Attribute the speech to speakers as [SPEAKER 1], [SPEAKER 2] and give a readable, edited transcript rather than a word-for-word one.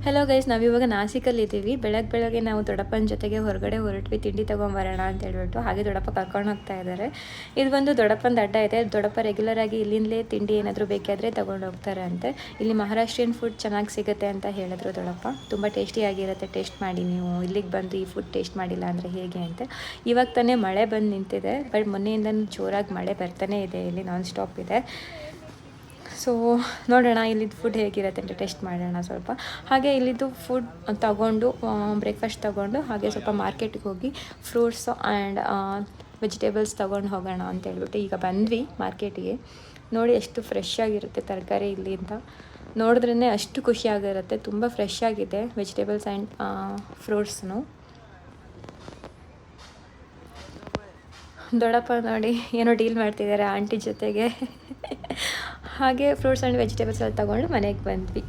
[SPEAKER 1] Hello guys, ನಾವಿವಾಗ ನಾಸಿಕಲ್ಲಿದ್ದೀವಿ. ಬೆಳಗ್ಗೆ ನಾವು ದೊಡ್ಡಪ್ಪನ ಜೊತೆಗೆ ಹೊರಗಡೆ ಹೊರಟ್ವಿ ತಿಂಡಿ ತೊಗೊಂಬರೋಣ ಅಂತ ಹೇಳ್ಬಿಟ್ಟು. ಹಾಗೆ ದೊಡ್ಡಪ್ಪ ಕರ್ಕೊಂಡು ಹೋಗ್ತಾ ಇದ್ದಾರೆ. ಇದು ಒಂದು ದೊಡ್ಡಪ್ಪನ ಅಡ್ಡ ಇದೆ. ದೊಡ್ಡಪ್ಪ ರೆಗ್ಯುಲರ್ ಆಗಿ ಇಲ್ಲಿಂದಲೇ ತಿಂಡಿ ಏನಾದರೂ ಬೇಕಾದರೆ ತೊಗೊಂಡು ಹೋಗ್ತಾರೆ ಅಂತೆ. ಇಲ್ಲಿ ಮಹಾರಾಷ್ಟ್ರೀಯನ್ ಫುಡ್ ಚೆನ್ನಾಗಿ ಸಿಗುತ್ತೆ ಅಂತ ಹೇಳಿದ್ರು ದೊಡ್ಡಪ್ಪ. ತುಂಬ ಟೇಸ್ಟಿಯಾಗಿರುತ್ತೆ, ಟೇಸ್ಟ್ ಮಾಡಿ ನೀವು ಇಲ್ಲಿಗೆ ಬಂದು ಈ ಫುಡ್ ಟೇಸ್ಟ್ ಮಾಡಿಲ್ಲ ಅಂದರೆ ಹೇಗೆ ಅಂತ. ಇವಾಗ ತಾನೇ ಮಳೆ ಬಂದು ನಿಂತಿದೆ, ಬಟ್ ಮೊನ್ನೆಯಿಂದನೂ ಜೋರಾಗಿ ಮಳೆ ಬರ್ತಾನೆ ಇದೆ, ಇಲ್ಲಿ ನಾನ್ ಸ್ಟಾಪ್ ಇದೆ. ಸೊ ನೋಡೋಣ ಇಲ್ಲಿದ್ದು ಫುಡ್ ಹೇಗಿರುತ್ತೆ ಅಂತ ಟೆಸ್ಟ್ ಮಾಡೋಣ ಸ್ವಲ್ಪ. ಹಾಗೆ ಇಲ್ಲಿದ್ದು ಫುಡ್ ತಗೊಂಡು ಬ್ರೇಕ್ಫಾಸ್ಟ್ ತೊಗೊಂಡು ಹಾಗೆ ಸ್ವಲ್ಪ ಮಾರ್ಕೆಟ್ಗೆ ಹೋಗಿ ಫ್ರೂಟ್ಸು ಆ್ಯಂಡ್ ವೆಜಿಟೇಬಲ್ಸ್ ತೊಗೊಂಡು ಹೋಗೋಣ ಅಂತ ಹೇಳ್ಬಿಟ್ಟು ಈಗ ಬಂದ್ವಿ ಮಾರ್ಕೆಟಿಗೆ. ನೋಡಿ ಎಷ್ಟು ಫ್ರೆಶ್ ಆಗಿರುತ್ತೆ ತರಕಾರಿ ಇಲ್ಲಿಂದ, ನೋಡಿದ್ರೇ ಅಷ್ಟು ಖುಷಿಯಾಗಿರುತ್ತೆ. ತುಂಬ ಫ್ರೆಶ್ ಆಗಿದೆ ವೆಜಿಟೇಬಲ್ಸ್ ಆ್ಯಂಡ್ ಫ್ರೂಟ್ಸ್ನು. ದೊಡ್ಡಪ್ಪ ನೋಡಿ ಏನೋ ಡೀಲ್ ಮಾಡ್ತಿದ್ದಾರೆ ಆಂಟಿ ಜೊತೆಗೆ. ಹಾಗೆ ಫ್ರೂಟ್ಸ್ ಆ್ಯಂಡ್ ವೆಜಿಟೇಬಲ್ಸ್ ಎಲ್ಲ ತೊಗೊಂಡು ಮನೆಗೆ ಬಂದ್ವಿ.